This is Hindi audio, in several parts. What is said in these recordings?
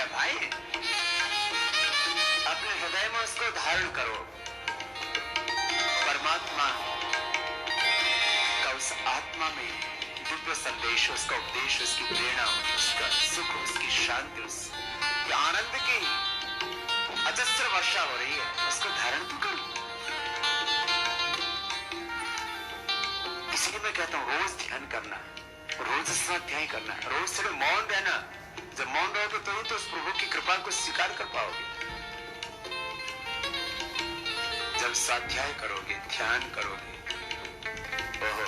है भाई। अपने हृदय में उसको धारण करो। परमात्मा का उस आत्मा में दिव्य संदेश, उसका उपदेश, उसकी प्रेरणा, उसका सुख, उसकी शांति, उसके आनंद की अजस्र वर्षा हो रही है, उसको धारण तो करो। इसलिए मैं कहता हूं रोज ध्यान करना, रोज स्वाध्याय करना, रोज थोड़ा मौन रहना। जब मौन रहोगे तो ही तो उस प्रभु की कृपा को स्वीकार कर पाओगे। जब स्वाध्याय करोगे, ध्यान करोगे, ओहो,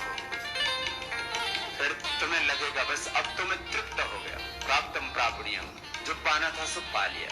फिर तुम्हें लगेगा बस अब तो मैं तृप्त हो गया, प्राप्तम प्रापणीयम, जो पाना था सो पा लिया।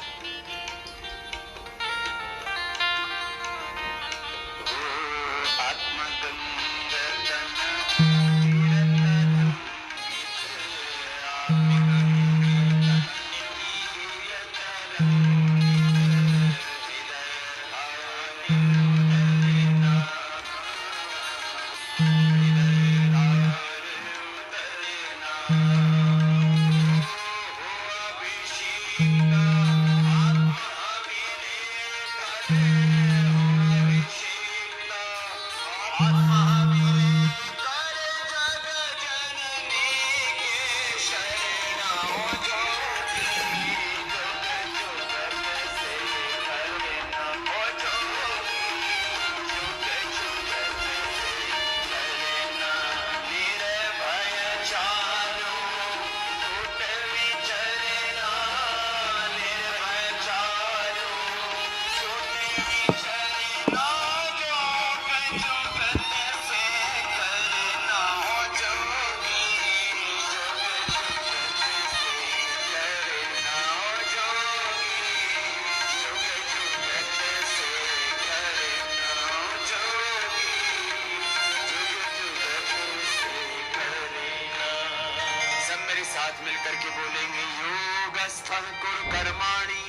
साथ मिलकर के बोलेंगे योगस्थः कुरु कर्माणि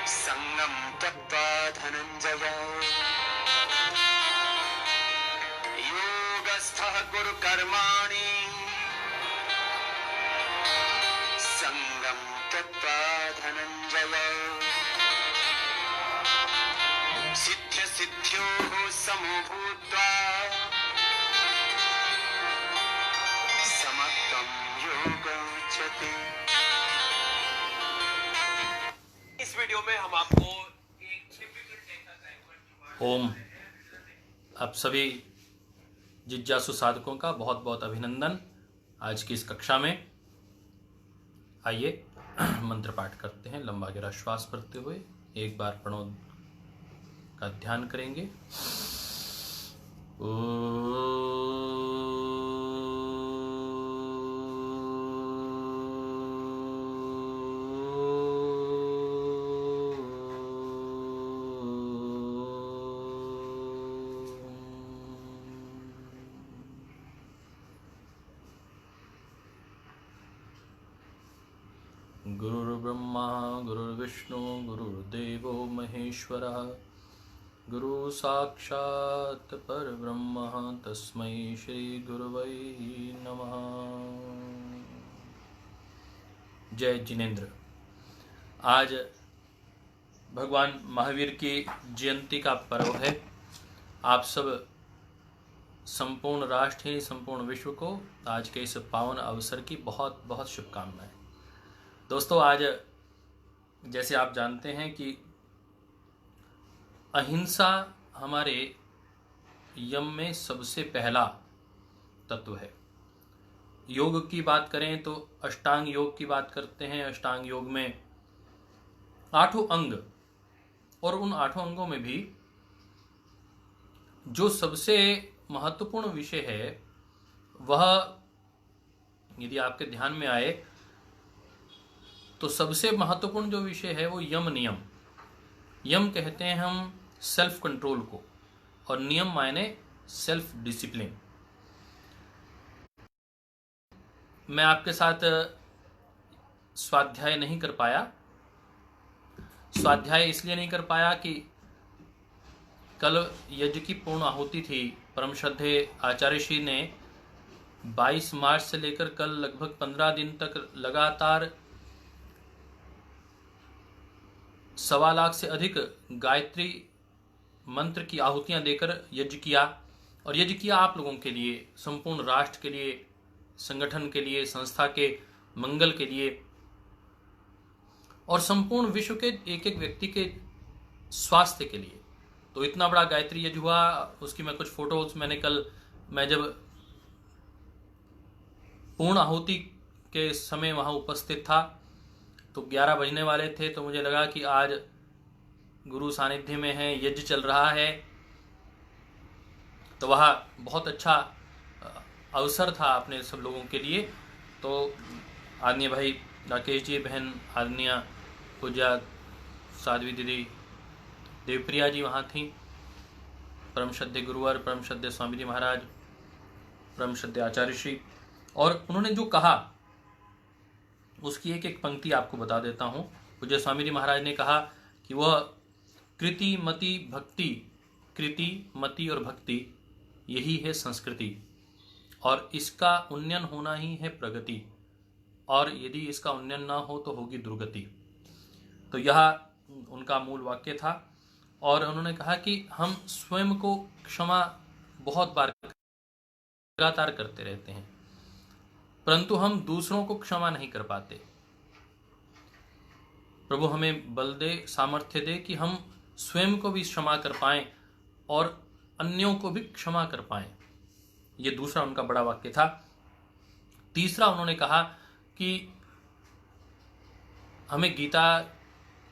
संगम त्यक्त्वा धनंजय। योगस्थः कुरु कर्माणि संगम त्यक्त्वा धनंजय। सिद्ध्य सिद्ध्योः समो भूत्वा इस वीडियो में हम आपको ओम। आप सभी जिज्ञासु साधकों का बहुत बहुत अभिनंदन। आज की इस कक्षा में आइए मंत्र पाठ करते हैं। लंबा गहरा श्वास भरते हुए एक बार प्रणव का ध्यान करेंगे। गुरुर्ब्रह्मा गुरुर्विष्णु गुरुर्देवो महेश्वरः गुरु साक्षात् परब्रह्म तस्मै श्री गुरुवै नमः। जय जिनेन्द्र। आज भगवान महावीर की जयंती का पर्व है। आप सब संपूर्ण राष्ट्र ही संपूर्ण विश्व को आज के इस पावन अवसर की बहुत बहुत शुभकामनाएं। दोस्तों, आज जैसे आप जानते हैं कि अहिंसा हमारे यम में सबसे पहला तत्व है। योग की बात करें तो अष्टांग योग की बात करते हैं। अष्टांग योग में 8 अंग, और उन 8 अंगों में भी जो सबसे महत्वपूर्ण विषय है वह यदि आपके ध्यान में आए तो सबसे महत्वपूर्ण जो विषय है वो यम नियम। यम कहते हैं हम सेल्फ कंट्रोल को, और नियम मायने सेल्फ डिसिप्लिन। मैं आपके साथ स्वाध्याय नहीं कर पाया। स्वाध्याय इसलिए नहीं कर पाया कि कल यज्ञ की पूर्ण आहुति थी। परम श्रद्धेय आचार्य श्री ने 22 मार्च से लेकर कल लगभग 15 दिन तक लगातार 1.25 लाख से अधिक गायत्री मंत्र की आहुतियां देकर यज्ञ किया। और यज्ञ किया आप लोगों के लिए, संपूर्ण राष्ट्र के लिए, संगठन के लिए, संस्था के मंगल के लिए और संपूर्ण विश्व के एक एक व्यक्ति के स्वास्थ्य के लिए। तो इतना बड़ा गायत्री यज्ञ हुआ, उसकी मैं कुछ फोटोज मैं जब पूर्ण आहुति के समय वहां उपस्थित था तो 11 बजने वाले थे, तो मुझे लगा कि आज गुरु सानिध्य में है, यज्ञ चल रहा है, तो वह बहुत अच्छा अवसर था अपने सब लोगों के लिए। तो आदरणीय भाई राकेश जी, बहन आदरणीय पूज्या साध्वी दीदी देवप्रिया जी वहाँ थी, परम श्रद्धेय गुरुवर, परम श्रद्धेय स्वामी जी महाराज, परम श्रद्धेय आचार्य श्री। और उन्होंने जो कहा उसकी एक एक पंक्ति आपको बता देता हूँ। पूज्य स्वामी जी महाराज ने कहा कि वह कृति मति भक्ति, कृति मति और भक्ति यही है संस्कृति, और इसका उन्नयन होना ही है प्रगति, और यदि इसका उन्नयन ना हो तो होगी दुर्गति। तो यह उनका मूल वाक्य था। और उन्होंने कहा कि हम स्वयं को क्षमा बहुत बार लगातार करते रहते हैं, परंतु हम दूसरों को क्षमा नहीं कर पाते। प्रभु हमें बल दे, सामर्थ्य दे कि हम स्वयं को भी क्षमा कर पाएं और अन्यों को भी क्षमा कर पाएं। ये दूसरा उनका बड़ा वाक्य था। तीसरा उन्होंने कहा कि हमें गीता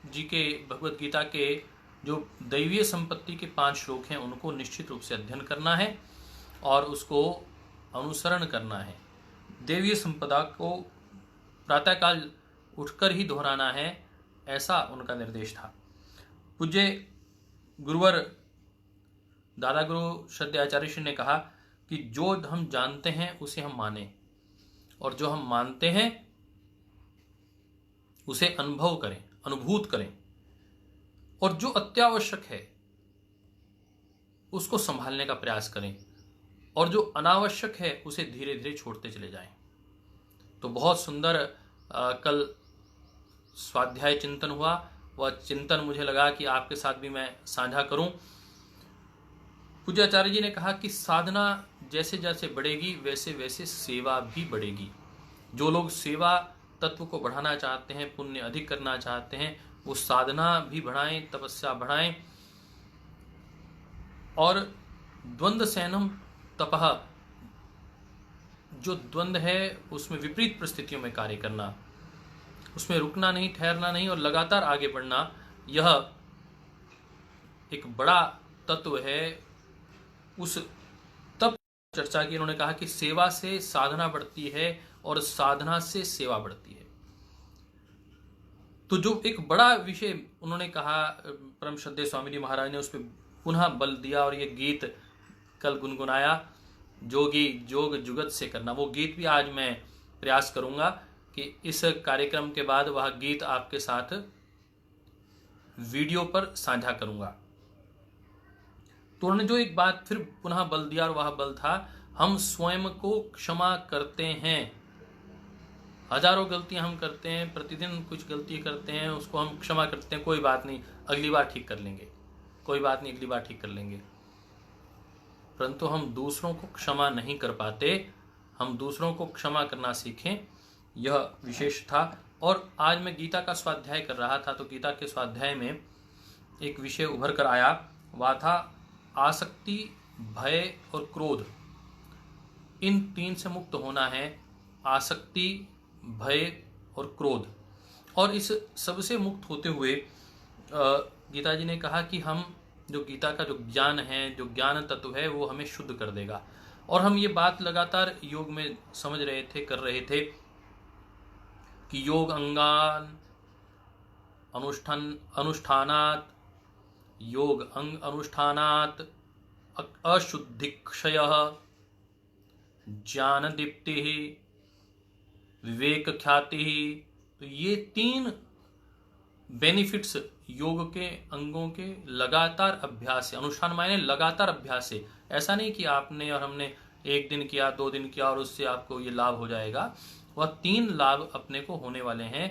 जी के, भगवत गीता के जो दैवीय संपत्ति के 5 श्लोक हैं उनको निश्चित रूप से अध्ययन करना है और उसको अनुसरण करना है। दैवीय संपदा को प्रातःकाल उठकर ही दोहराना है, ऐसा उनका निर्देश था। पूज्य गुरुवर दादा गुरु श्रद्धेय आचार्य श्री ने कहा कि जो हम जानते हैं उसे हम माने, और जो हम मानते हैं उसे अनुभव करें, अनुभूत करें, और जो अत्यावश्यक है उसको संभालने का प्रयास करें, और जो अनावश्यक है उसे धीरे धीरे छोड़ते चले जाएं। तो बहुत सुंदर कल स्वाध्याय चिंतन हुआ। वह चिंतन मुझे लगा कि आपके साथ भी मैं साझा करूं। पूज्य आचार्य जी ने कहा कि साधना जैसे जैसे बढ़ेगी वैसे वैसे सेवा भी बढ़ेगी। जो लोग सेवा तत्व को बढ़ाना चाहते हैं, पुण्य अधिक करना चाहते हैं, वो साधना भी बढ़ाएं, तपस्या बढ़ाएं। और द्वंद्व सैनम तपः, जो द्वंद्व है उसमें विपरीत परिस्थितियों में कार्य करना, उसमें रुकना नहीं, ठहरना नहीं और लगातार आगे बढ़ना, यह एक बड़ा तत्व है। उस तप चर्चा की उन्होंने कहा कि सेवा से साधना बढ़ती है और साधना से सेवा बढ़ती है। तो जो एक बड़ा विषय उन्होंने कहा, परम श्रद्धेय स्वामी जी महाराज ने उस पर पुनः बल दिया और ये गीत कल गुनगुनाया, जोगी जोग जुगत से करना। वो गीत भी आज मैं प्रयास करूंगा कि इस कार्यक्रम के बाद वह गीत आपके साथ वीडियो पर साझा करूंगा। तो उन्होंने जो एक बात फिर पुनः बल दिया और वह बल था, हम स्वयं को क्षमा करते हैं। हजारों गलतियां हम करते हैं, प्रतिदिन कुछ गलती करते हैं, उसको हम क्षमा करते हैं, कोई बात नहीं, अगली बार ठीक कर लेंगे, कोई बात नहीं, अगली बार ठीक कर लेंगे। परंतु हम दूसरों को क्षमा नहीं कर पाते। हम दूसरों को क्षमा करना सीखें, यह विशेष था। और आज मैं गीता का स्वाध्याय कर रहा था, तो गीता के स्वाध्याय में एक विषय उभर कर आया, वह था आसक्ति, भय और क्रोध। इन 3 से मुक्त होना है, आसक्ति, भय और क्रोध। और इस सबसे मुक्त होते हुए गीता जी ने कहा कि हम जो गीता का जो ज्ञान है, जो ज्ञान तत्व है, वो हमें शुद्ध कर देगा। और हम ये बात लगातार योग में समझ रहे थे, कर रहे थे कि योग अंगान अनुष्ठानात, योग अंग अनुष्ठानात अशुद्धिक्षयः, ज्ञान दीप्ति, विवेक ख्याति। तो ये 3 बेनिफिट्स योग के अंगों के लगातार अभ्यास से, अनुष्ठान मायने लगातार अभ्यास से। ऐसा नहीं कि आपने और हमने 1 दिन किया, 2 दिन किया और उससे आपको ये लाभ हो जाएगा। वह 3 लाभ अपने को होने वाले हैं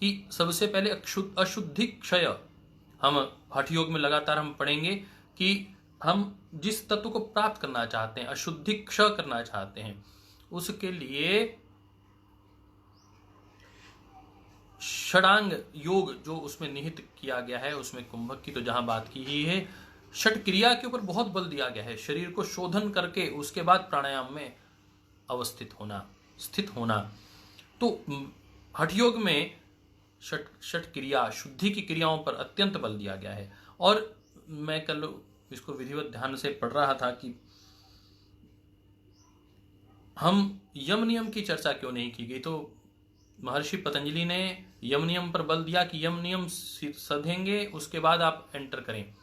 कि सबसे पहले अशुद्धि क्षय। हम हठ योग में लगातार हम पढ़ेंगे कि हम जिस तत्व को प्राप्त करना चाहते हैं, अशुद्धि क्षय करना चाहते हैं, उसके लिए षडांग योग जो उसमें निहित किया गया है, उसमें कुंभक की तो जहां बात की ही है, षट क्रिया के ऊपर बहुत बल दिया गया है। शरीर को शोधन करके उसके बाद प्राणायाम में अवस्थित होना, स्थित होना। तो हठ योग में षट क्रिया, शुद्धि की क्रियाओं पर अत्यंत बल दिया गया है। और मैं कल इसको विधिवत ध्यान से पढ़ रहा था कि हम यम नियम की चर्चा क्यों नहीं की गई। तो महर्षि पतंजलि ने यम नियम पर बल दिया कि यम नियम सधेंगे, उसके बाद आप एंटर करें।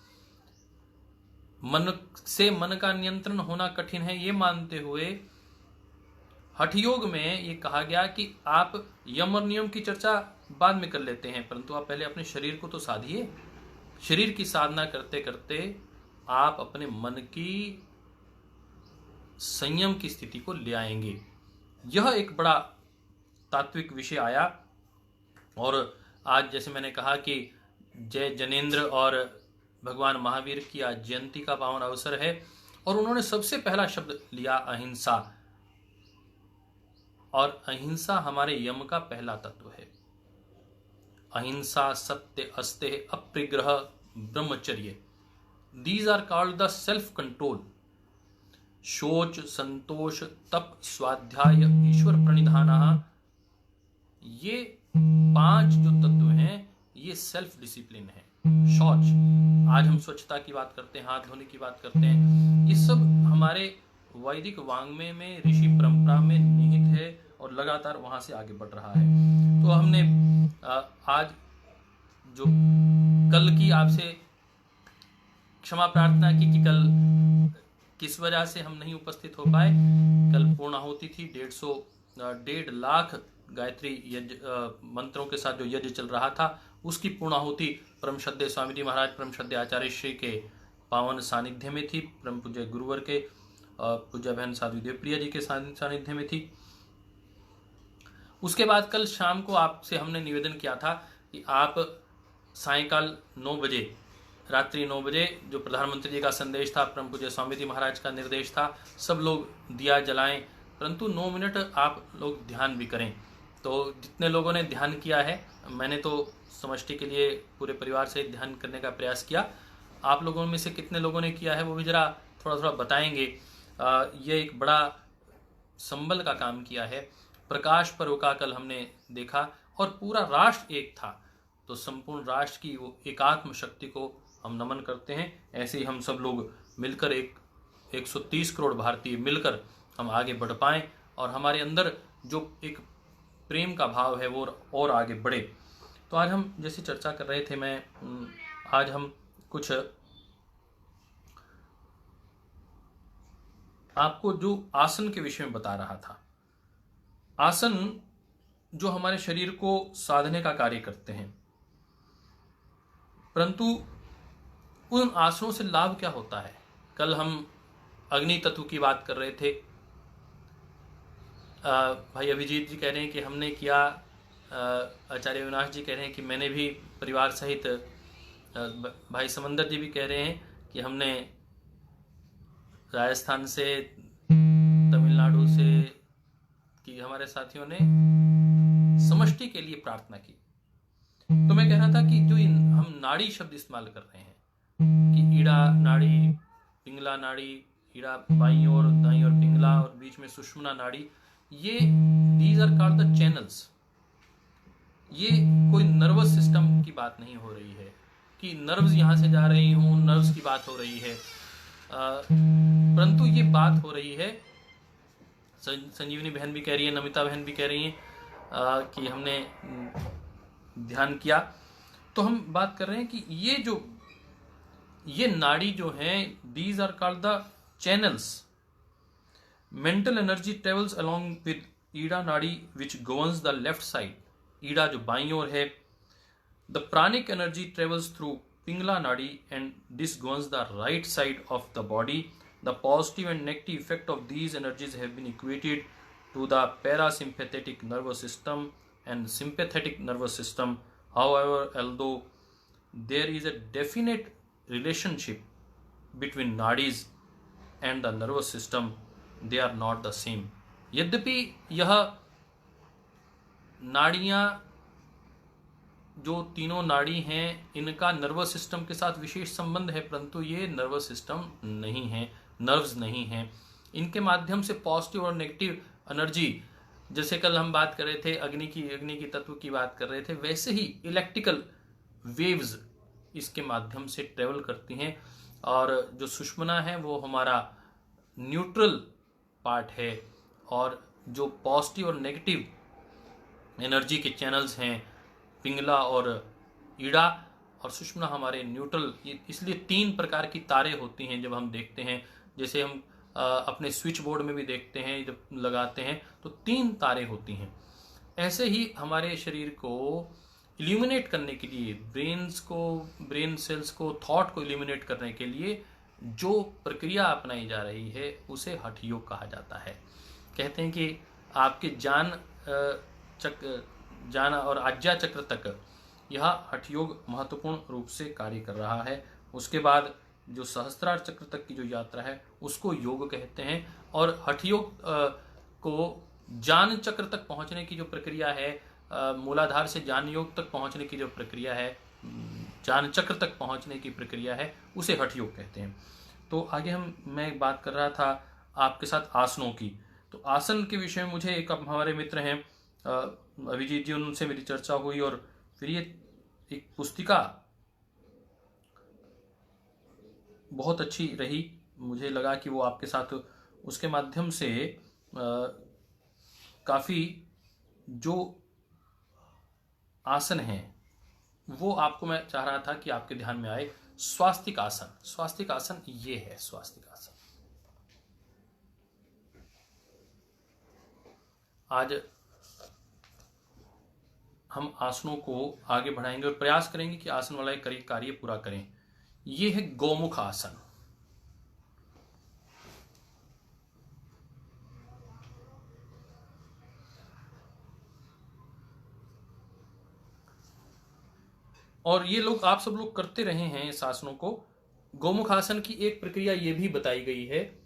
मन से मन का नियंत्रण होना कठिन है, ये मानते हुए हठ योग में ये कहा गया कि आप यम और नियम की चर्चा बाद में कर लेते हैं, परंतु आप पहले अपने शरीर को तो साधिए। शरीर की साधना करते करते आप अपने मन की संयम की स्थिति को ले आएंगे। यह एक बड़ा तात्विक विषय आया। और आज जैसे मैंने कहा कि जय जनेन्द्र और भगवान महावीर की आज जयंती का पावन अवसर है, और उन्होंने सबसे पहला शब्द लिया अहिंसा। और अहिंसा हमारे यम का पहला तत्व है। अहिंसा, सत्य, अस्तेय, अप्रिग्रह, ब्रह्मचर्य, these are called the self control. शोच, संतोष, तप, स्वाध्याय, ईश्वर प्रणिधान, ये 5 जो तत्व हैं ये सेल्फ डिसिप्लिन है। शौच, आज हम स्वच्छता की बात करते हैं, हाथ धोने की बात करते हैं, ये सब हमारे वैदिक वांग्मय में, ऋषि परंपरा में निहित है और लगातार वहां से आगे बढ़ रहा है। तो हमने आज जो कल की आपसे क्षमा प्रार्थना की कि कल किस वजह से हम नहीं उपस्थित हो पाए। कल पूर्णाहुति थी, 1.5 लाख गायत्री यज्ञ मंत्रों के साथ जो यज्ञ चल रहा था, उसकी पूर्णाहुति परम श्रद्धेय स्वामी जी महाराज, परम श्रद्धेय आचार्य श्री के पावन सानिध्य में थी, परम पूज्य गुरुवर के पूज्य बहन साध्वी देवप्रिया जी के सानिध्य में थी। उसके बाद कल शाम को आपसे हमने निवेदन किया था कि आप सायंकाल 9 बजे, रात्रि 9 बजे जो प्रधानमंत्री जी का संदेश था, परम पूज्य स्वामी जी महाराज का निर्देश था, सब लोग दिया जलाएं, परंतु 9 मिनट आप लोग ध्यान भी करें। तो जितने लोगों ने ध्यान किया है, मैंने तो समष्टि के लिए पूरे परिवार से ध्यान करने का प्रयास किया, आप लोगों में से कितने लोगों ने किया है वो भी जरा थोड़ा थोड़ा बताएंगे। ये एक बड़ा संबल का काम किया है। प्रकाश पर्व का कल हमने देखा और पूरा राष्ट्र एक था, तो संपूर्ण राष्ट्र की वो एकात्म शक्ति को हम नमन करते हैं। ऐसे ही हम सब लोग मिलकर 130 करोड़ भारतीय मिलकर हम आगे बढ़ पाएं और हमारे अंदर जो एक प्रेम का भाव है वो और आगे बढ़े। तो आज हम जैसे चर्चा कर रहे थे, आज हम कुछ आपको जो आसन के विषय में बता रहा था। आसन जो हमारे शरीर को साधने का कार्य करते हैं, परंतु उन आसनों से लाभ क्या होता है। कल हम अग्नि तत्व की बात कर रहे थे। भाई अभिजीत जी कह रहे हैं कि हमने किया, आचार्य अविनाश जी कह रहे हैं कि मैंने भी परिवार सहित, भाई समंदर जी भी कह रहे हैं कि हमने राजस्थान से, तमिलनाडु से, कि हमारे साथियों ने समष्टि के लिए प्रार्थना की। तो मैं कह रहा था कि जो हम नाड़ी शब्द इस्तेमाल कर रहे हैं कि ईड़ा नाड़ी, पिंगला नाड़ी, ईड़ा बाईं ओर, दाईं ओर पिंगला और बीच में सुषुम्ना नाड़ी, ये these are called the channels. ये कोई नर्वस सिस्टम की बात नहीं हो रही है कि नर्व्स यहां से जा रही हूं, नर्व्स की बात हो रही है, परंतु ये बात हो रही है, संजीवनी बहन भी कह रही है, नमिता बहन भी कह रही हैं कि हमने ध्यान किया। तो हम बात कर रहे हैं कि ये नाड़ी जो हैं, these are called the channels. Mental energy travels along with Ida nadi which governs the left side. Ida जो बाईं ओर है। The pranic energy travels through Pingala nadi and this governs the right side of the body The positive and negative effect of these energies have been equated to the parasympathetic nervous system and sympathetic nervous system. However, although there is a definite relationship between nadis and the nervous system, they are not the same. यद्यपि यह नाड़ियाँ जो तीनों नाड़ी हैं इनका नर्वस सिस्टम के साथ विशेष संबंध है, परंतु ये नर्वस सिस्टम नहीं है, नर्व्स नहीं हैं। इनके माध्यम से पॉजिटिव और नेगेटिव एनर्जी, जैसे कल हम बात कर रहे थे अग्नि की तत्व की बात कर रहे थे, वैसे ही इलेक्ट्रिकल वेव्स इसके माध्यम से ट्रेवल करती हैं। और जो सुषुम्ना है वो हमारा न्यूट्रल पार्ट है, और जो पॉजिटिव और नेगेटिव एनर्जी के चैनल्स हैं पिंगला और ईड़ा और सुषुम्ना हमारे न्यूट्रल, इसलिए 3 प्रकार की तारें होती हैं जब हम देखते हैं। जैसे हम अपने स्विच बोर्ड में भी देखते हैं, जब लगाते हैं तो 3 तारें होती हैं। ऐसे ही हमारे शरीर को इल्यूमिनेट करने के लिए, ब्रेन सेल्स को, थॉट को इल्यूमिनेट करने के लिए जो प्रक्रिया अपनाई जा रही है उसे हठ योग कहा जाता है। कहते हैं कि आपके ज्ञान और आज्ञा चक्र तक यह हठ योग महत्वपूर्ण रूप से कार्य कर रहा है। उसके बाद जो सहस्त्रार चक्र तक की जो यात्रा है उसको योग कहते हैं। और हठ योग को ज्ञान चक्र तक पहुंचने की जो प्रक्रिया है, मूलाधार से ज्ञान योग तक पहुंचने की जो प्रक्रिया है, ज्ञान चक्र तक पहुंचने की प्रक्रिया है, उसे हठ योग कहते हैं। तो आगे मैं बात कर रहा था आपके साथ आसनों की। तो आसन के विषय में मुझे एक हमारे मित्र हैं अभिजीत जी, उनसे मेरी चर्चा हुई और फिर ये एक पुस्तिका बहुत अच्छी रही। मुझे लगा कि वो आपके साथ उसके माध्यम से काफ़ी जो आसन हैं वो आपको मैं चाह रहा था कि आपके ध्यान में आए। स्वास्तिक आसन, स्वास्तिक आसन ये है स्वास्तिक आसन। आज हम आसनों को आगे बढ़ाएंगे और प्रयास करेंगे कि आसन वाला एक कार्य पूरा करें। ये है गौमुख आसन। और ये लोग, आप सब लोग करते रहे हैं इस आसनों को। गौमुख आसन की एक प्रक्रिया ये भी बताई गई है।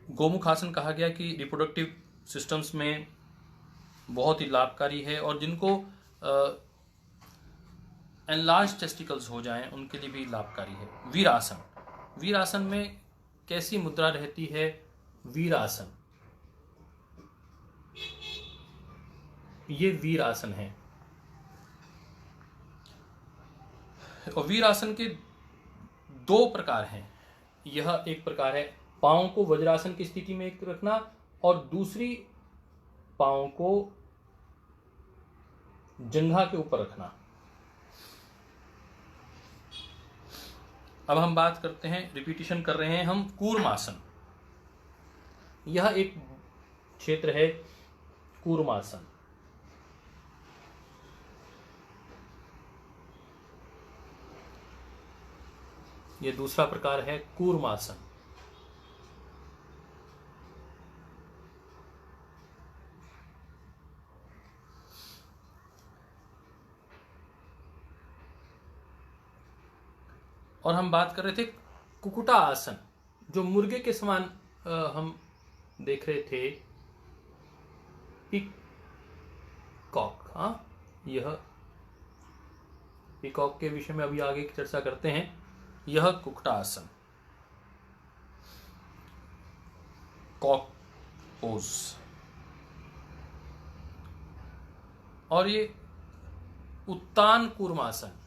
गौमुख आसन कहा गया कि रिप्रोडक्टिव सिस्टम्स में बहुत ही लाभकारी है और जिनको एनलार्ज टेस्टिकल्स हो जाएं उनके लिए भी लाभकारी है। वीरासन, वीरासन में कैसी मुद्रा रहती है? वीरासन, ये वीरासन है। और वीरासन के 2 प्रकार हैं। यह एक प्रकार है पांव को वज्रासन की स्थिति में रखना और दूसरी पांव को जंघा के ऊपर रखना। अब हम बात करते हैं, रिपीटिशन कर रहे हैं हम, कूर्मासन। यह एक क्षेत्र है कूर्मासन। यह दूसरा प्रकार है कूर्मासन। और हम बात कर रहे थे कुकुटा आसन, जो मुर्गे के समान हम देख रहे थे। पीकॉक, हाँ, यह पीकॉक के विषय में अभी आगे की चर्चा करते हैं। यह कुकुटा आसन, कॉक पोज। और ये उत्तान कूर्मासन,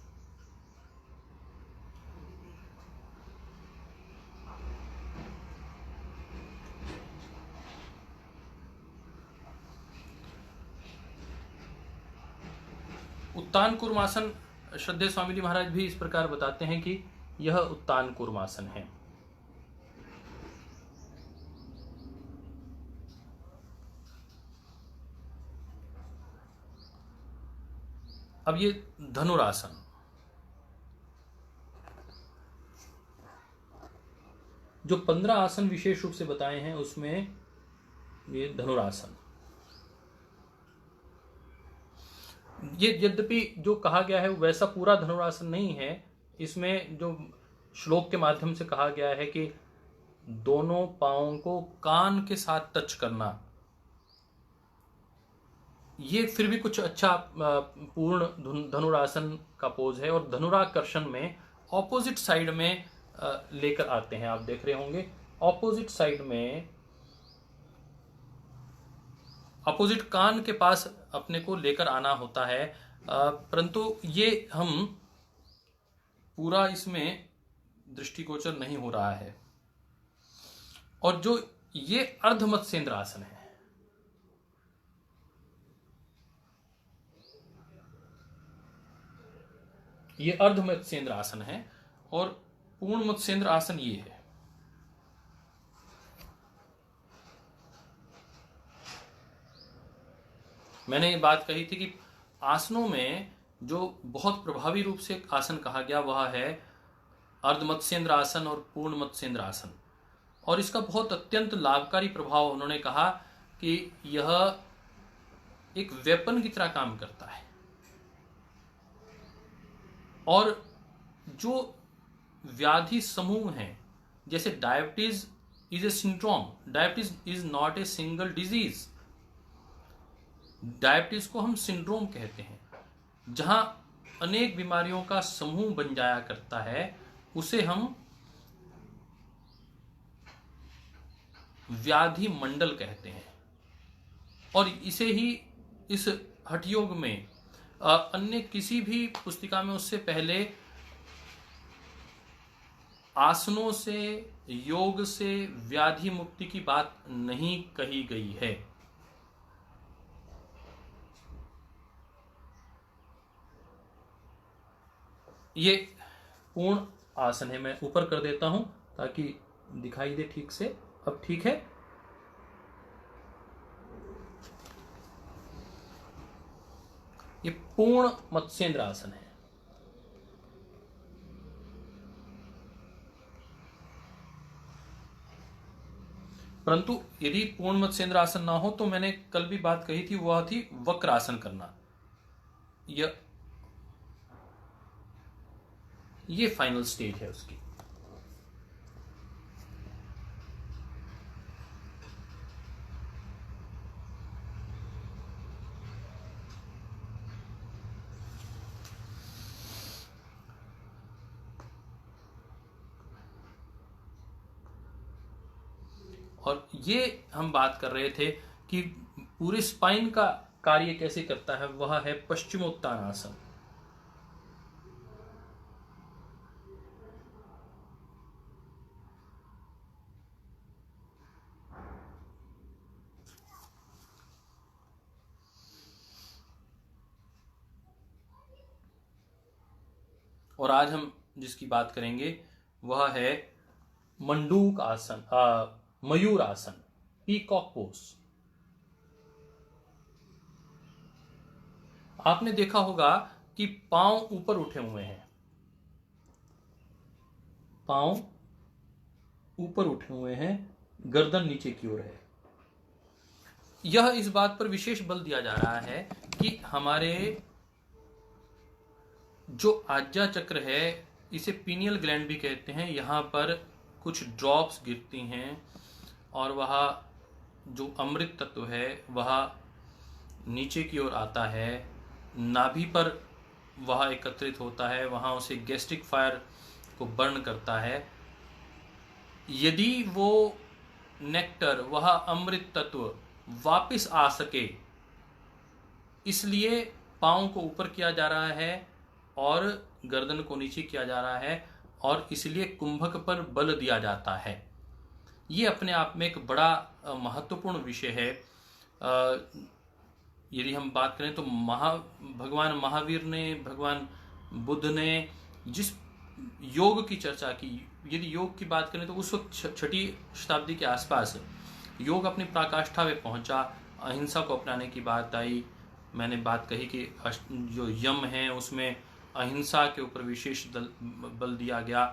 उत्तान कूर्मासन श्रद्धेय स्वामी जी महाराज भी इस प्रकार बताते हैं कि यह उत्तान कूर्मासन है। अब ये धनुरासन, जो 15 आसन विशेष रूप से बताए हैं उसमें ये धनुरासन, ये यद्यपि जो कहा गया है वैसा पूरा धनुरासन नहीं है। इसमें जो श्लोक के माध्यम से कहा गया है कि दोनों पांवों को कान के साथ टच करना, ये फिर भी कुछ अच्छा पूर्ण धनुरासन का पोज है। और धनुराकर्षण में ऑपोजिट साइड में लेकर आते हैं, आप देख रहे होंगे ऑपोजिट साइड में, अपोजिट कान के पास अपने को लेकर आना होता है। परंतु ये हम पूरा इसमें दृष्टिगोचर नहीं हो रहा है। और जो ये अर्ध मत्स्येंद्र आसन है, ये अर्ध मत्स्येंद्र आसन है और पूर्ण मत्स्येंद्र आसन ये है। मैंने ये बात कही थी कि आसनों में जो बहुत प्रभावी रूप से आसन कहा गया वह है अर्ध मत्स्येंद्र आसन और पूर्ण मत्स्येंद्र आसन। और इसका बहुत अत्यंत लाभकारी प्रभाव उन्होंने कहा कि यह एक वेपन की तरह काम करता है। और जो व्याधि समूह हैं, जैसे diabetes is a syndrome, diabetes is not a single disease, diabetes को हम सिंड्रोम कहते हैं, जहां अनेक बीमारियों का समूह बन जाया करता है, उसे हम व्याधि मंडल कहते हैं। और इसे ही इस हठयोग में अन्य किसी भी पुस्तिका में उससे पहले आसनों से, योग से व्याधि मुक्ति की बात नहीं कही गई है। ये पूर्ण आसन है। मैं ऊपर कर देता हूं ताकि दिखाई दे ठीक से। अब ठीक है। ये पूर्ण मत्स्येंद्र आसन है। परंतु यदि पूर्ण मत्स्येंद्र आसन ना हो तो मैंने कल भी बात कही थी, वह थी वक्रासन करना। ये फाइनल स्टेज है उसकी। और ये हम बात कर रहे थे कि पूरे स्पाइन का कार्य कैसे करता है, वह है पश्चिमोत्तान आसन। और आज हम जिसकी बात करेंगे वह है मंडूक आसन, मयूर आसन, पीकॉक पोज। आपने देखा होगा कि पांव ऊपर उठे हुए हैं, पांव ऊपर उठे हुए हैं, गर्दन नीचे की ओर है। यह इस बात पर विशेष बल दिया जा रहा है कि हमारे जो आज्ञा चक्र है, इसे पीनियल ग्लैंड भी कहते हैं, यहां पर कुछ ड्रॉप्स गिरती हैं और वह जो अमृत तत्व है वह नीचे की ओर आता है, नाभि पर वह एकत्रित होता है, वहां उसे गैस्ट्रिक फायर को बर्न करता है। यदि वो नेक्टर, वह अमृत तत्व वापस आ सके, इसलिए पांव को ऊपर किया जा रहा है और गर्दन को नीचे किया जा रहा है, और इसलिए कुंभक पर बल दिया जाता है। ये अपने आप में एक बड़ा महत्वपूर्ण विषय है। यदि हम बात करें तो भगवान महावीर ने, भगवान बुद्ध ने जिस योग की चर्चा की, यदि योग की बात करें तो उस वक्त 6वीं शताब्दी के आसपास योग अपनी पराकाष्ठा में पहुंचा, अहिंसा को अपनाने की बात आई, मैंने बात कही कि जो यम है उसमें अहिंसा के ऊपर विशेष बल दिया गया।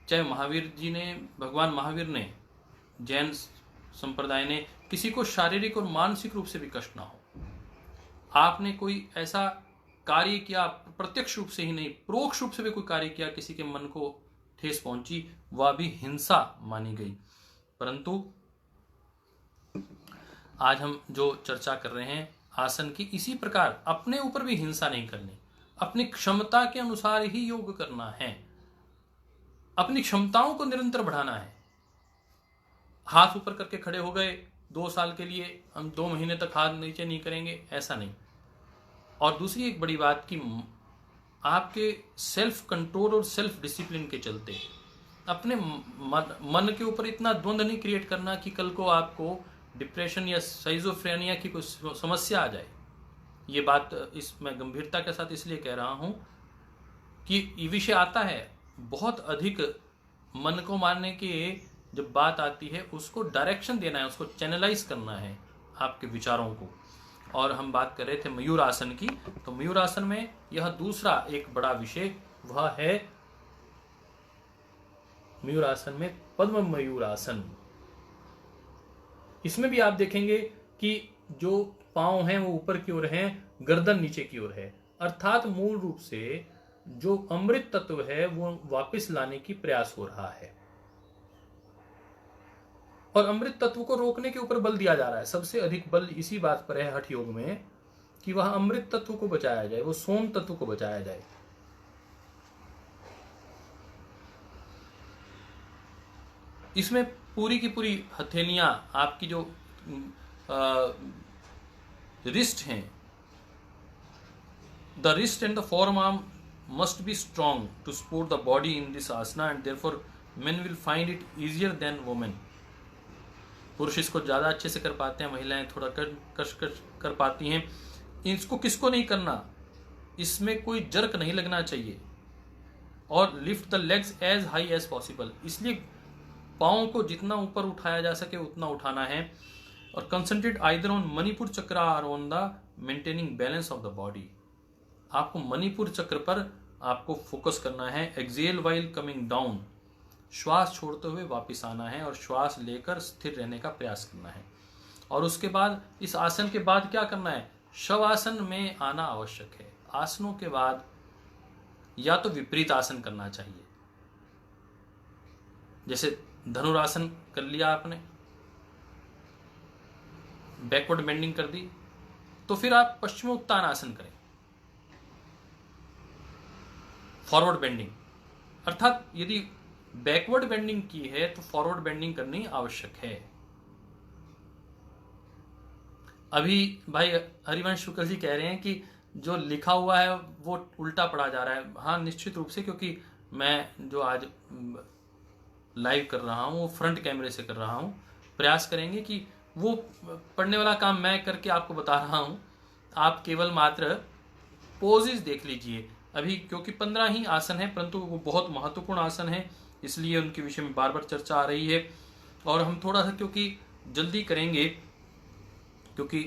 चाहे महावीर जी ने, भगवान महावीर ने, जैन संप्रदाय ने किसी को शारीरिक और मानसिक रूप से भी कष्ट ना हो। आपने कोई ऐसा कार्य किया, प्रत्यक्ष रूप से ही नहीं परोक्ष रूप से भी कोई कार्य किया, किसी के मन को ठेस पहुंची, वह भी हिंसा मानी गई। परंतु आज हम जो चर्चा कर रहे हैं आसन की, इसी प्रकार अपने ऊपर भी हिंसा नहीं करनी, अपनी क्षमता के अनुसार ही योग करना है, अपनी क्षमताओं को निरंतर बढ़ाना है। हाथ ऊपर करके खड़े हो गए 2 साल के लिए, हम 2 महीने तक हाथ नीचे नहीं करेंगे, ऐसा नहीं। और दूसरी एक बड़ी बात कि आपके सेल्फ कंट्रोल और सेल्फ डिसिप्लिन के चलते अपने मन के ऊपर इतना द्वंद्व नहीं क्रिएट करना कि कल को आपको डिप्रेशन या साइजोफ्रेनिया की कोई समस्या आ जाए। ये बात मैं गंभीरता के साथ इसलिए कह रहा हूं कि ये विषय आता है, बहुत अधिक मन को मारने की जब बात आती है उसको डायरेक्शन देना है, उसको चैनलाइज करना है आपके विचारों को। और हम बात कर रहे थे मयूर आसन की, तो मयूर आसन में यह दूसरा एक बड़ा विषय वह है मयूर आसन में पद्म मयूर आसन। इसमें भी आप देखेंगे कि जो पांव हैं वो ऊपर की ओर हैं, गर्दन नीचे की ओर है, अर्थात मूल रूप से जो अमृत तत्व है वो वापस लाने की प्रयास हो रहा है और अमृत तत्व को रोकने के ऊपर बल दिया जा रहा है। सबसे अधिक बल इसी बात पर है हठ योग में कि वह अमृत तत्व को बचाया जाए, वो सोम तत्व को बचाया जाए। इसमें पूरी की पूरी हथेलियां, आपकी जो रिस्ट हैं, the wrist and the forum arm must be strong to support the body in this asana and therefore men will find it easier than women। पुरुष इसको ज़्यादा अच्छे से कर पाते हैं, महिलाएं थोड़ा कर पाती हैं। इसको किसको नहीं करना, इसमें कोई जर्क नहीं लगना चाहिए। और lift the legs as high as possible, इसलिए पाँव को जितना ऊपर उठाया जा सके उतना उठाना है। और कंसंट्रेट आइदर ऑन मणिपुर चक्र और on the maintaining balance of the body. आपको मणिपुर चक्र पर आपको फोकस करना है। एक्सेल व्हाइल कमिंग डाउन, श्वास छोड़ते हुए वापस आना है और श्वास लेकर स्थिर रहने का प्रयास करना है। और उसके बाद इस आसन के बाद क्या करना है, शवासन में आना आवश्यक है। आसनों के बाद या तो विपरीत आसन करना चाहिए, जैसे धनुरासन कर लिया आपने, बैकवर्ड बेंडिंग कर दी, तो फिर आप पश्चिमोत्तान आसन करें, फॉरवर्ड बेंडिंग। अर्थात यदि बैकवर्ड बेंडिंग की है तो फॉरवर्ड बेंडिंग करनी आवश्यक है। अभी भाई हरिवंश शुक्ल जी कह रहे हैं कि जो लिखा हुआ है वो उल्टा पढ़ा जा रहा है। हाँ, निश्चित रूप से, क्योंकि मैं जो आज लाइव कर रहा हूँ वो फ्रंट कैमरे से कर रहा हूँ। प्रयास करेंगे कि वो पढ़ने वाला काम मैं करके आपको बता रहा हूँ, आप केवल मात्र पोजेस देख लीजिए। अभी क्योंकि 15 ही आसन है, परंतु वो बहुत महत्वपूर्ण आसन है, इसलिए उनके विषय में बार बार चर्चा आ रही है। और हम थोड़ा सा क्योंकि जल्दी करेंगे, क्योंकि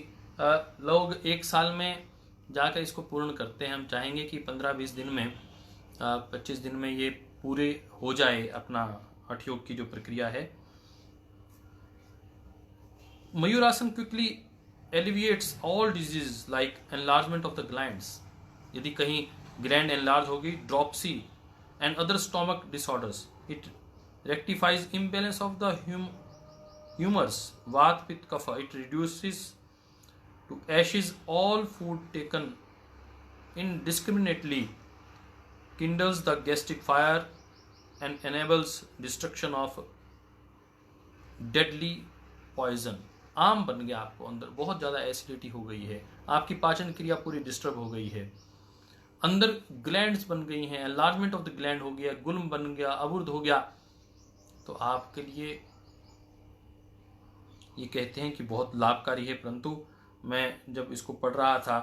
लोग 1 साल में जाकर इसको पूर्ण करते हैं। हम चाहेंगे कि 15-20 दिन में, 25 दिन में ये पूरे हो जाए अपना हठ योग की जो प्रक्रिया है। Mayurasana quickly alleviates all disease like enlargement of the glands. यदि कहीं ग्लैंड एनलार्ज होगी, dropsy and other stomach disorders, it rectifies imbalance of the humours, vata pitta kapha, it reduces to ashes all food taken indiscriminately, kindles the gastric fire and enables destruction of deadly poison। आम बन गया आपको अंदर, बहुत ज़्यादा एसिडिटी हो गई है, आपकी पाचन क्रिया पूरी डिस्टर्ब हो गई है, अंदर ग्लैंड्स बन गई हैं, एनलार्जमेंट ऑफ द ग्लैंड हो गया, गुल्म बन गया, अवरुद्ध हो गया, तो आपके लिए ये कहते हैं कि बहुत लाभकारी है। परंतु मैं जब इसको पढ़ रहा था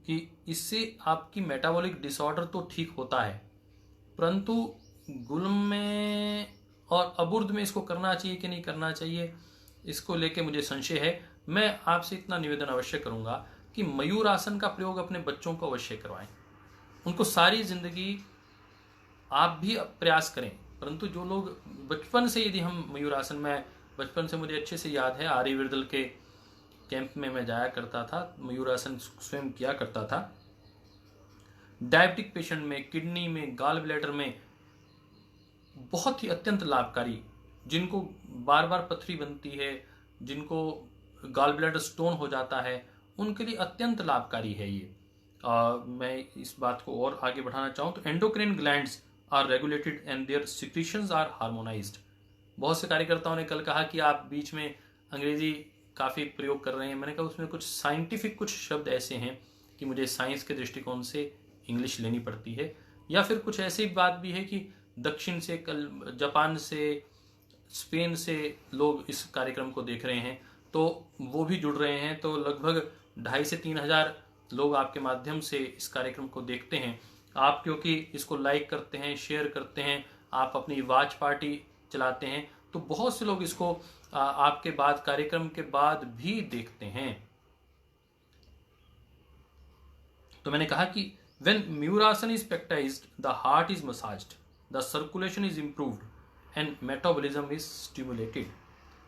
कि इससे आपकी मेटाबॉलिक डिसऑर्डर तो ठीक होता है, परंतु गुल्म में और अबुर्द में इसको करना चाहिए कि नहीं करना चाहिए, इसको लेके मुझे संशय है। मैं आपसे इतना निवेदन अवश्य करूंगा कि मयूर आसन का प्रयोग अपने बच्चों को अवश्य करवाएं। उनको सारी जिंदगी आप भी प्रयास करें, परंतु जो लोग बचपन से, यदि हम मयूर आसन में, बचपन से मुझे अच्छे से याद है, आर्यवीरदल के कैंप में मैं जाया करता था, मयूर आसन स्वयं किया करता था। डायबिटिक पेशेंट में, किडनी में, गॉल ब्लैडर में बहुत ही अत्यंत लाभकारी, जिनको बार बार पथरी बनती है, जिनको गॉल ब्लैडर स्टोन हो जाता है, उनके लिए अत्यंत लाभकारी है ये। मैं इस बात को और आगे बढ़ाना चाहूँ तो endocrine glands are regulated and their secretions are harmonised. बहुत से कार्यकर्ताओं ने कल कहा कि आप बीच में अंग्रेजी काफ़ी प्रयोग कर रहे हैं। मैंने कहा उसमें कुछ साइंटिफिक कुछ शब्द ऐसे हैं कि मुझे साइंस के दृष्टिकोण से इंग्लिश लेनी पड़ती है, या फिर कुछ ऐसी बात भी है कि दक्षिण से, कल जापान से, स्पेन से लोग इस कार्यक्रम को देख रहे हैं, तो वो भी जुड़ रहे हैं। तो लगभग 2,500 से 3,000 लोग आपके माध्यम से इस कार्यक्रम को देखते हैं। आप क्योंकि इसको लाइक करते हैं, शेयर करते हैं, आप अपनी वॉच पार्टी चलाते हैं, तो बहुत से लोग इसको आपके बाद, कार्यक्रम के बाद भी देखते हैं। तो मैंने कहा कि when Muyurasana is practiced, the heart is massaged, the circulation is improved, and metabolism is stimulated.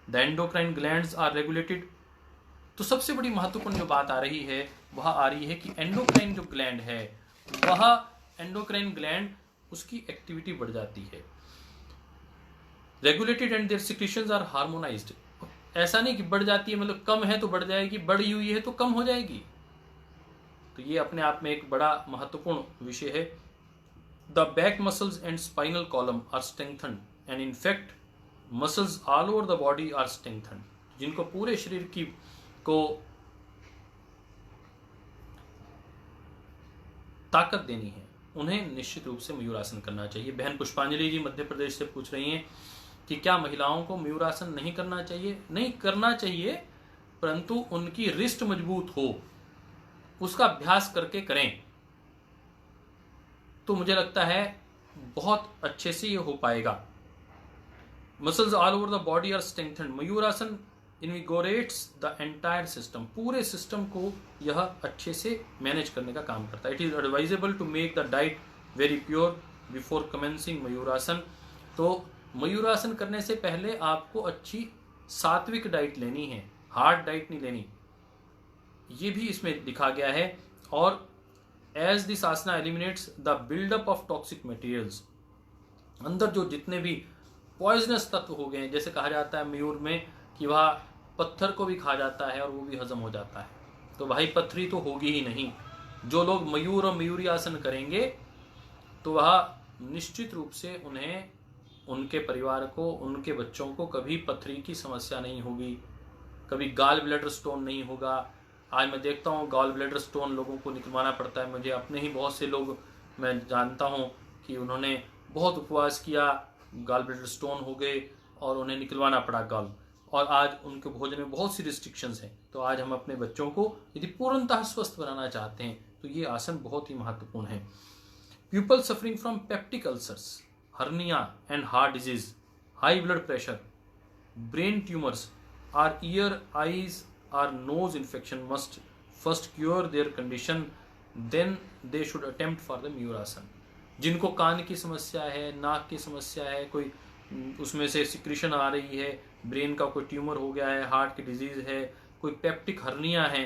The endocrine glands are regulated. तो सबसे बड़ी महत्वपूर्ण जो बात आ रही है वह आ रही है कि एंडोक्राइन जो ग्लैंड है, वह एंडोक्राइन ग्लैंड, उसकी एक्टिविटी बढ़ जाती है। Regulated and their secretions are harmonised. ऐसा नहीं कि बढ़ जाती है मतलब कम है तो बढ़ जाएगी, बढ़ी हुई है तो कम हो जाएगी। तो ये अपने आप में एक बड़ा महत्वपूर्ण विषय है। The back muscles and spinal column are strengthened and in fact muscles all over the body are strengthened. जिनको पूरे शरीर की को ताकत देनी है, उन्हें निश्चित रूप से मयूरासन करना चाहिए। बहन पुष्पांजलि जी मध्य प्रदेश से पूछ रही हैं कि क्या महिलाओं को मयूरासन नहीं करना चाहिए? नहीं करना चाहिए, परंतु उनकी रिस्ट मजबूत हो, उसका अभ्यास करके करें, तो मुझे लगता है बहुत अच्छे से ये हो पाएगा। Muscles all over the body are strengthened. Mayurasana invigorates the entire system. पूरे सिस्टम को यह अच्छे से मैनेज करने का काम करता है। It is advisable to make the diet very pure before commencing Mayurasana. तो मयूरासन करने से पहले आपको अच्छी सात्विक डाइट लेनी है, हार्ड डाइट नहीं लेनी। ये भी इसमें लिखा गया है। और as this asana eliminates the buildup of toxic materials, अंदर जो जितने भी पॉइजनस तत्व हो गए हैं, जैसे कहा जाता है मयूर में कि वह पत्थर को भी खा जाता है और वो भी हजम हो जाता है, तो भाई पथरी तो होगी ही नहीं। जो लोग मयूर और मयूरी आसन करेंगे तो वह निश्चित रूप से उन्हें, उनके परिवार को, उनके बच्चों को कभी पथरी की समस्या नहीं होगी, कभी गॉल ब्लैडर स्टोन नहीं होगा। आज मैं देखता हूँ गॉल ब्लैडर स्टोन लोगों को निकलवाना पड़ता है। मुझे अपने ही बहुत से लोग मैं जानता हूँ कि उन्होंने बहुत उपवास किया, गॉल ब्लैडर स्टोन हो गए और उन्हें निकलवाना पड़ा गॉल, और आज उनके भोजन में बहुत सी रिस्ट्रिक्शंस हैं। तो आज हम अपने बच्चों को यदि पूर्णतः स्वस्थ बनाना चाहते हैं तो ये आसन बहुत ही महत्वपूर्ण है। People suffering from peptic ulcers, hernia and heart disease, high blood pressure, brain tumours और ear, eyes or nose infection must first cure their condition, then they should attempt for the Muyurasana. जिनको कान की समस्या है, नाक की समस्या है, कोई उसमें से सिक्रीशन आ रही है, ब्रेन का कोई ट्यूमर हो गया है, हार्ट की डिजीज है, कोई पेप्टिक हर्निया है,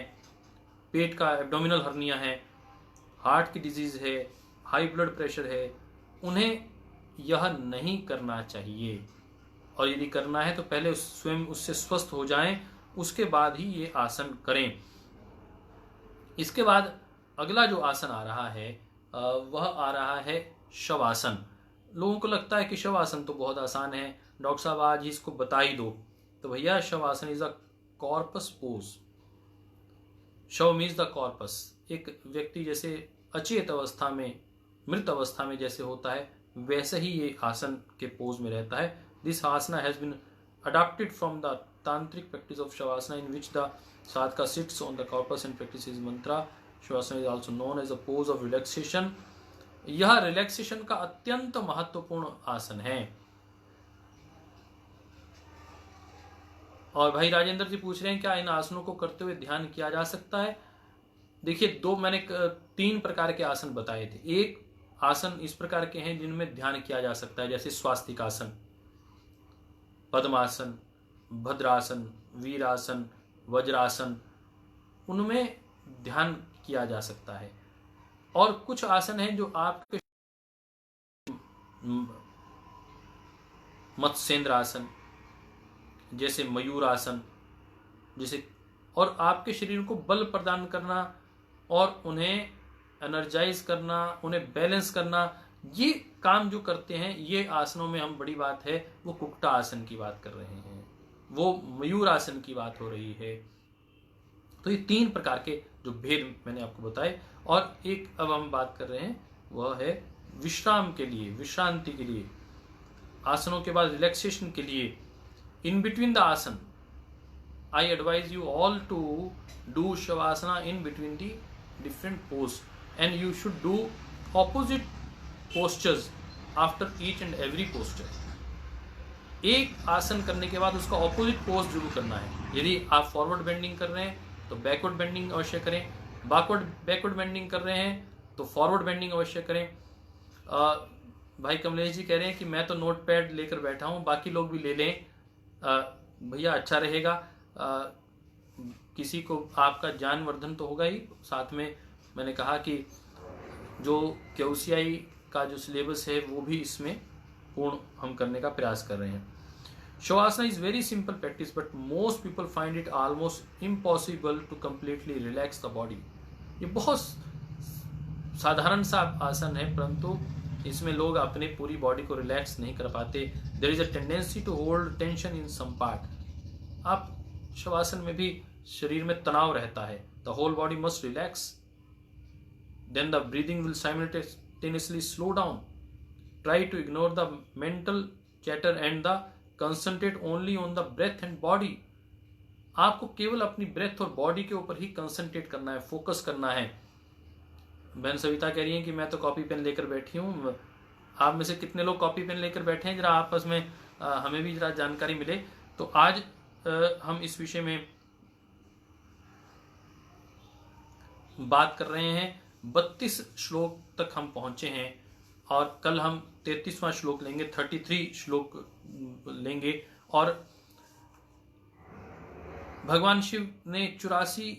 पेट का एब्डोमिनल हर्निया है, हार्ट की डिजीज है, हाई ब्लड प्रेशर है, उन्हें यह नहीं करना चाहिए। और यदि करना है तो पहले स्वयं उससे स्वस्थ हो जाएं, उसके बाद ही ये आसन करें। इसके बाद अगला जो आसन आ रहा है वह आ रहा है शवासन। लोगों को लगता है कि शवासन तो बहुत आसान है, डॉक्टर साहब आज ही इसको बता ही दो। तो भैया shavasana is a corpus pose. शव मीन्स द कॉर्पस। एक व्यक्ति जैसे अचेत अवस्था में, मृत अवस्था में जैसे होता है, वैसे ही ये आसन के पोज में रहता है। This asana has been adapted from the tantric practice of shavasana in which the sadhaka sits on the corpus and practices mantra. Shavasana is also known as a pose of relaxation. यह रिलैक्सेशन का अत्यंत महत्वपूर्ण आसन है। और भाई राजेंद्र जी पूछ रहे हैं क्या इन आसनों को करते हुए ध्यान किया जा सकता है? देखिए, मैंने 3 प्रकार के आसन बताए थे। एक आसन इस प्रकार के हैं जिनमें ध्यान किया जा सकता है, जैसे स्वास्तिक आसन, पद्मासन, भद्रासन, वीरासन, वज्रासन, उनमें ध्यान किया जा सकता है। और कुछ आसन हैं जो आपके मत्स्येंद्र आसन, जैसे मयूर आसन, जैसे, और आपके शरीर को बल प्रदान करना और उन्हें एनर्जाइज करना, उन्हें बैलेंस करना, ये काम जो करते हैं, ये आसनों में हम बड़ी बात है वो कुक्कुट आसन की बात कर रहे हैं, वो मयूर आसन की बात हो रही है। तो ये 3 प्रकार के जो भेद मैंने आपको बताए। और एक अब हम बात कर रहे हैं वह है विश्राम के लिए, विश्रांति के लिए, आसनों के बाद रिलैक्सेशन के लिए। इन बिटवीन द आसन I advise you all to do Shavasana in between the different poses, and you should do opposite postures after each and every posture. एक आसन करने के बाद उसका ऑपोजिट पोज जरूर करना है। यदि आप फॉरवर्ड बेंडिंग कर रहे हैं तो बैकवर्ड बेंडिंग अवश्य करें, बैकवर्ड बेंडिंग कर रहे हैं तो फॉरवर्ड बेंडिंग अवश्य करें। भाई कमलेश जी कह रहे हैं कि मैं तो नोट पैड लेकर बैठा हूं, बाकी लोग भी ले लें भैया, अच्छा रहेगा। किसी को आपका ज्ञानवर्धन तो होगा ही, साथ में मैंने कहा कि जो QCI का जो सिलेबस है वो भी इसमें पूर्ण हम करने का प्रयास कर रहे हैं। Shavasana is very simple practice but most people find it almost impossible to completely relax the body. ये बहुत साधारण सा आसन है, परंतु इसमें लोग अपने पूरी बॉडी को रिलैक्स नहीं कर पाते। There is a tendency to hold tension in some part. आप शवासन में भी शरीर में तनाव रहता है। The whole body must relax, then the breathing will simultaneously slow down. Try to ignore the mental chatter and the concentrate only on the breath and body. आपको केवल अपनी ब्रेथ और बॉडी के ऊपर ही कंसंट्रेट करना है, फोकस करना है। बहन सविता कह रही है कि मैं तो कॉपी पेन लेकर बैठी हूँ। आप में से कितने लोग कॉपी पेन लेकर बैठे हैं, जरा आपस में हमें भी जरा जानकारी मिले। तो आज हम इस विषय में बात कर रहे हैं। 32 श्लोक तक हम पहुंचे हैं और कल हम 33वां श्लोक लेंगे, 33 श्लोक लेंगे। और भगवान शिव ने 84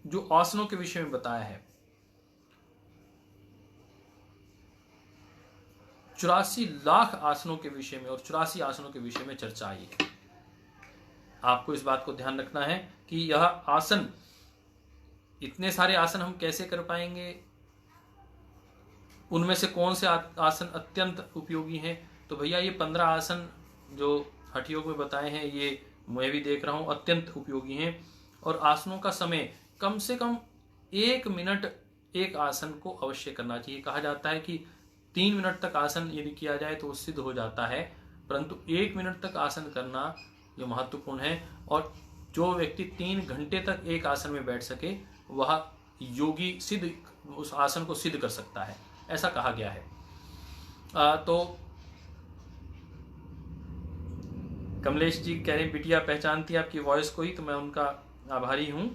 जो आसनों के विषय में बताया है, 84 लाख आसनों के विषय में और 84 आसनों के विषय में चर्चा आई है। आपको इस बात को ध्यान रखना है कि यह आसन, इतने सारे आसन हम कैसे कर पाएंगे, उनमें से कौन से आसन अत्यंत उपयोगी हैं। तो भैया ये 15 आसन जो हठयोग में बताए हैं, ये मैं भी देख रहा हूं अत्यंत उपयोगी हैं। और आसनों का समय कम से कम 1 मिनट एक आसन को अवश्य करना चाहिए। कहा जाता है कि 3 मिनट तक आसन यदि किया जाए तो सिद्ध हो जाता है, परंतु 1 मिनट तक आसन करना ये महत्वपूर्ण है। और जो व्यक्ति 3 घंटे तक एक आसन में बैठ सके वह योगी सिद्ध, उस आसन को सिद्ध कर सकता है, ऐसा कहा गया है। तो कमलेश जी कह रहे हैं बिटिया पहचानती है आपकी वॉइस को ही, तो मैं उनका आभारी हूं।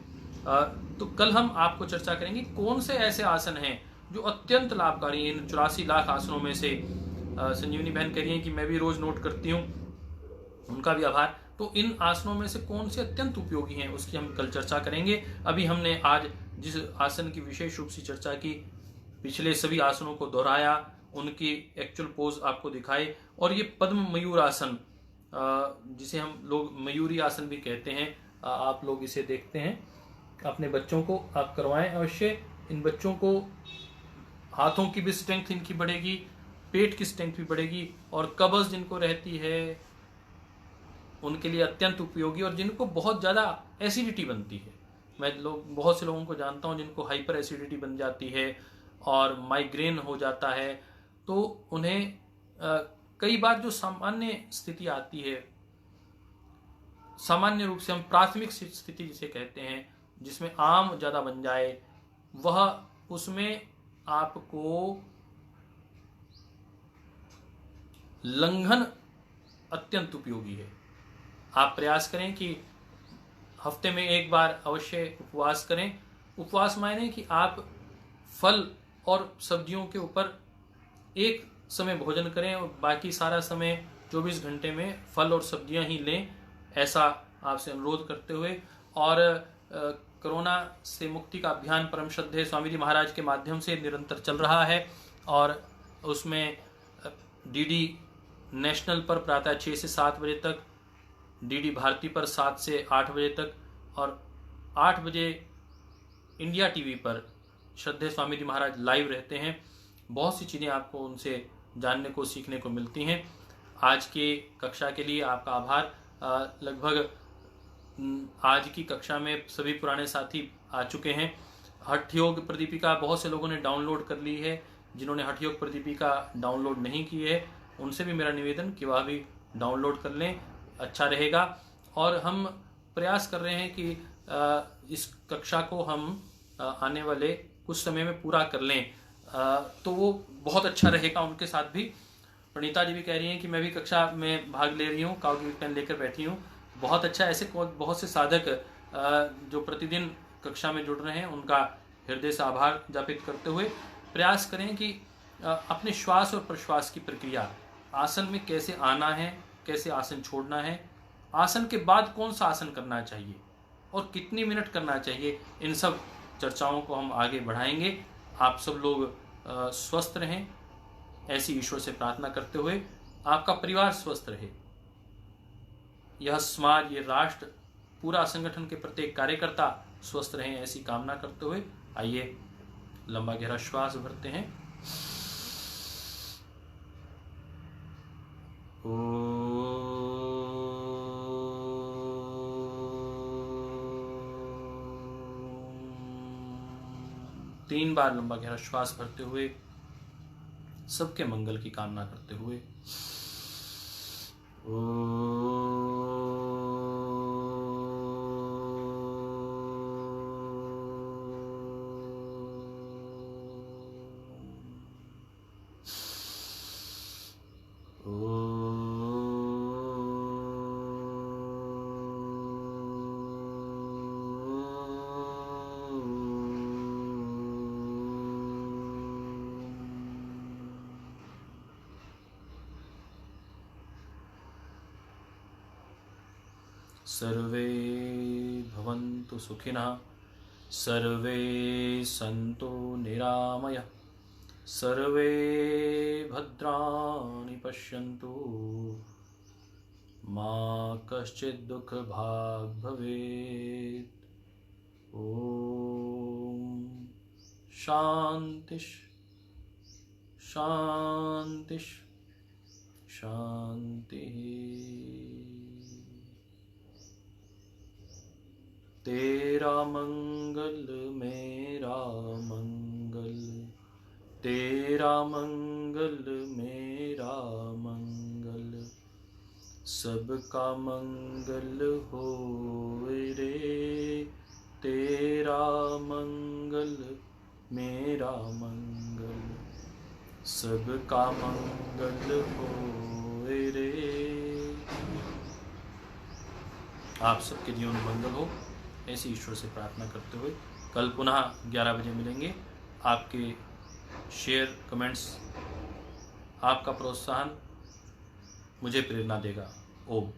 तो कल हम आपको चर्चा करेंगे कौन से ऐसे आसन हैं जो अत्यंत लाभकारी हैं। इन 84 लाख आसनों में से संजीवनी बहन कह रही हैं कि मैं भी रोज नोट करती हूँ, उनका भी आभार। तो इन आसनों में से कौन से अत्यंत उपयोगी हैं उसकी हम कल चर्चा करेंगे। अभी हमने आज जिस आसन की विशेष रूप से चर्चा की, पिछले सभी आसनों को दोहराया, उनकी एक्चुअल पोज आपको दिखाए। और ये पद्म मयूर आसन, जिसे हम लोग मयूरी आसन भी कहते हैं, आप लोग इसे देखते हैं, अपने बच्चों को आप करवाएं अवश्य। इन बच्चों को हाथों की भी स्ट्रेंथ इनकी बढ़ेगी, पेट की स्ट्रेंथ भी बढ़ेगी, और कब्ज जिनको रहती है उनके लिए अत्यंत उपयोगी। और जिनको बहुत ज़्यादा एसिडिटी बनती है, मैं बहुत से लोगों को जानता हूं जिनको हाइपर एसिडिटी बन जाती है और माइग्रेन हो जाता है, तो उन्हें कई बार जो सामान्य स्थिति आती है, सामान्य रूप से हम प्राथमिक स्थिति जिसे कहते हैं, जिसमें आम ज़्यादा बन जाए, वह उसमें आपको लंघन अत्यंत उपयोगी है। आप प्रयास करें कि हफ्ते में एक बार अवश्य उपवास करें। उपवास मायने कि आप फल और सब्जियों के ऊपर एक समय भोजन करें और बाकी सारा समय 24 घंटे में फल और सब्जियां ही लें, ऐसा आपसे अनुरोध करते हुए। और कोरोना से मुक्ति का अभियान परम श्रद्धेय स्वामी जी महाराज के माध्यम से निरंतर चल रहा है और उसमें डीडी नेशनल पर प्रातः 6 से 7 बजे तक, डीडी भारती पर 7 से 8 बजे तक और 8 बजे इंडिया टीवी पर श्रद्धेय स्वामी जी महाराज लाइव रहते हैं। बहुत सी चीज़ें आपको उनसे जानने को सीखने को मिलती हैं। आज की कक्षा के लिए आपका आभार। लगभग आज की कक्षा में सभी पुराने साथी आ चुके हैं। हठ योग प्रदीपिका बहुत से लोगों ने डाउनलोड कर ली है। जिन्होंने हठ योग प्रदीपिका डाउनलोड नहीं की है उनसे भी मेरा निवेदन कि वह भी डाउनलोड कर लें, अच्छा रहेगा। और हम प्रयास कर रहे हैं कि इस कक्षा को हम आने वाले कुछ समय में पूरा कर लें, तो वो बहुत अच्छा रहेगा उनके साथ भी। प्रणीता जी भी कह रही हैं कि मैं भी कक्षा में भाग ले रही हूँ, कागज पेन लेकर बैठी हूँ। बहुत अच्छा। ऐसे बहुत से साधक जो प्रतिदिन कक्षा में जुड़ रहे हैं उनका हृदय से आभार ज्ञापित करते हुए प्रयास करें कि अपने श्वास और प्रश्वास की प्रक्रिया, आसन में कैसे आना है, कैसे आसन छोड़ना है, आसन के बाद कौन सा आसन करना चाहिए और कितनी मिनट करना चाहिए, इन सब चर्चाओं को हम आगे बढ़ाएंगे। आप सब लोग स्वस्थ रहें, ऐसी ईश्वर से प्रार्थना करते हुए आपका परिवार स्वस्थ रहे, यह समाज, ये राष्ट्र, पूरा संगठन के प्रत्येक कार्यकर्ता स्वस्थ रहें, ऐसी कामना करते हुए आइए लंबा गहरा श्वास भरते हैं। तीन बार लंबा गहरा श्वास भरते हुए सबके मंगल की कामना करते हुए सर्वे भवन्तु सुखिनः, सर्वे सन्तु निरामयः, सर्वे भद्राणि पश्यन्तु, मा कश्चित् दुःखभाग् भवेत्। ॐ शान्ति शान्ति शान्तिः। तेरा मंगल मेरा मंगल, तेरा मंगल मेरा मंगल, सबका मंगल होए रे। तेरा मंगल मेरा मंगल, सबका मंगल होए रे। आप सबके जीवन में मंगल हो, ऐसी ईश्वर से प्रार्थना करते हुए कल पुनः 11 बजे मिलेंगे। आपके शेयर, कमेंट्स, आपका प्रोत्साहन मुझे प्रेरणा देगा। ओम।